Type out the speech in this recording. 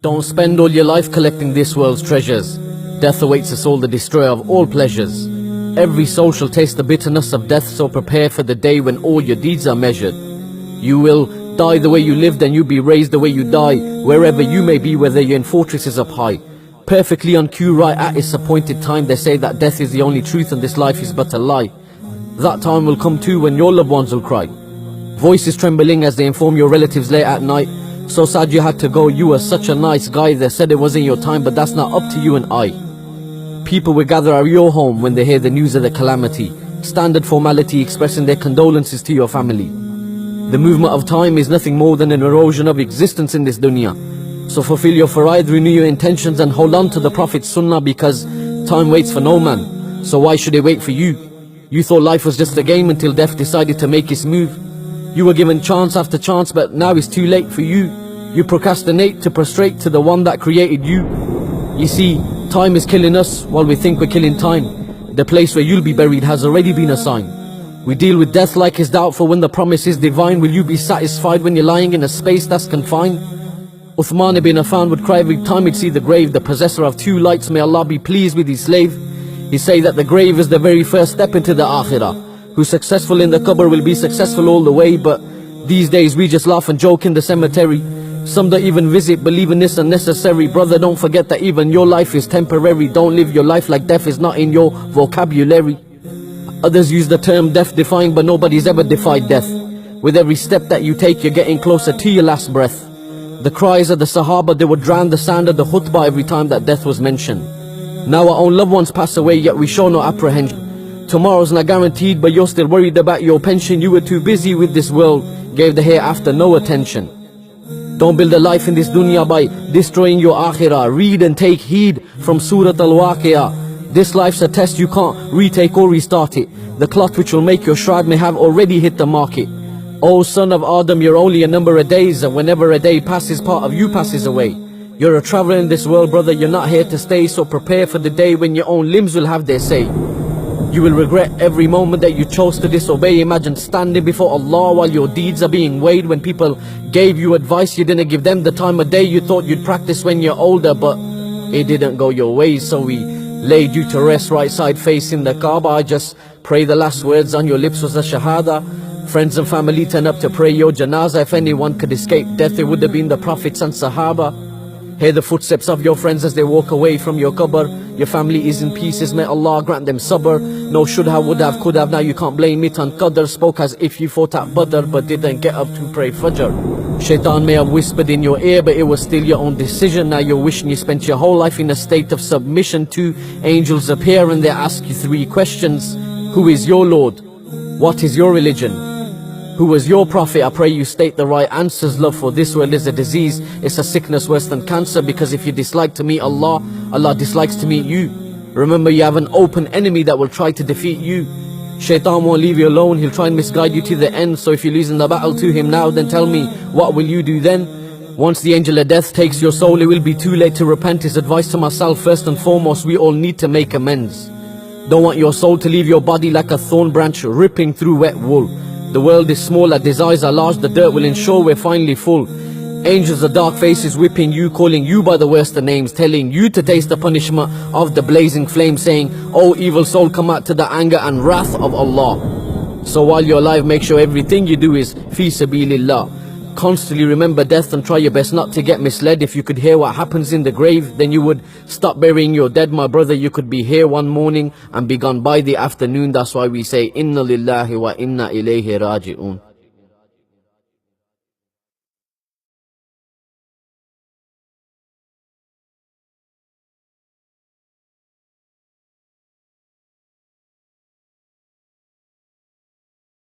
Don't spend all your life collecting this world's treasures. Death awaits us all, the destroyer of all pleasures. Every soul shall taste the bitterness of death, so prepare for the day when all your deeds are measured. You will die the way you lived, and you be raised the way you die, wherever you may be, whether you're in fortresses up high. Perfectly on cue, right at its appointed time, they say that death is the only truth and this life is but a lie. That time will come too when your loved ones will cry. Voices trembling as they inform your relatives late at night. So sad you had to go, you were such a nice guy. They said it wasn't your time, but that's not up to you and I. People will gather at your home when they hear the news of the calamity. Standard formality expressing their condolences to your family. The movement of time is nothing more than an erosion of existence in this dunya. So fulfill your faraid, renew your intentions, and hold on to the Prophet's sunnah, because time waits for no man. So why should it wait for you? You thought life was just a game until death decided to make its move. You were given chance after chance, but now it's too late for you. You procrastinate to prostrate to the one that created you. You see, time is killing us while we think we're killing time. The place where you'll be buried has already been assigned. We deal with death like it's doubtful when the promise is divine. Will you be satisfied when you're lying in a space that's confined? Uthman ibn Affan would cry every time he'd see the grave, the possessor of two lights, may Allah be pleased with his slave. He say that the grave is the very first step into the akhirah. Who's successful in the qabr will be successful all the way, but these days we just laugh and joke in the cemetery. Some don't even visit, believing this unnecessary. Brother, don't forget that even your life is temporary. Don't live your life like death is not in your vocabulary. Others use the term death-defying, but nobody's ever defied death. With every step that you take, you're getting closer to your last breath. The cries of the Sahaba, they would drown the sound of the khutbah every time that death was mentioned. Now our own loved ones pass away, yet we show no apprehension. Tomorrow's not guaranteed, but you're still worried about your pension. You were too busy with this world, gave the hereafter no attention. Don't build a life in this dunya by destroying your akhirah. Read and take heed from Surah Al-Waqi'ah. This life's a test, you can't retake or restart it. The cloth which will make your shroud may have already hit the market. O son of Adam, you're only a number of days, and whenever a day passes, part of you passes away. You're a traveler in this world, brother, you're not here to stay, so prepare for the day when your own limbs will have their say. You will regret every moment that you chose to disobey. Imagine standing before Allah while your deeds are being weighed. When people gave you advice, you didn't give them the time of day. You thought you'd practice when you're older, but it didn't go your way, so we laid you to rest right side facing the Kaaba. I just pray the last words on your lips was a shahada. Friends and family turn up to pray your janazah. If anyone could escape death, it would have been the prophets and sahaba. Hear the footsteps of your friends as they walk away from your qabr. Your family is in pieces, may Allah grant them sabr. No should have, would have, could have, now you can't blame it on qadr. Spoke as if you fought at Badr, but didn't get up to pray Fajr. Shaitan may have whispered in your ear, but it was still your own decision. Now you're wishing you spent your whole life in a state of submission. Two angels appear and they ask you three questions. Who is your Lord? What is your religion? Who was your prophet? I pray you state the right answers. Love for this world is a disease. It's a sickness worse than cancer, because if you dislike to meet Allah, Allah dislikes to meet you. Remember, you have an open enemy that will try to defeat you. Shaitan won't leave you alone. He'll try and misguide you to the end. So if you're losing the battle to him now, then tell me, what will you do then? Once the angel of death takes your soul, it will be too late to repent. His advice to myself, first and foremost, we all need to make amends. Don't want your soul to leave your body like a thorn branch ripping through wet wool. The world is small, our desires are large, the dirt will ensure we're finally full. Angels of dark faces whipping you, calling you by the worst of names, telling you to taste the punishment of the blazing flame, saying, "O evil soul, come out to the anger and wrath of Allah." So while you're alive, make sure everything you do is fi sabilillah. Constantly remember death and try your best not to get misled. If you could hear what happens in the grave, then you would stop burying your dead. My brother, you could be here one morning and be gone by the afternoon. That's why we say, Inna lillahi wa inna ilayhi raji'un.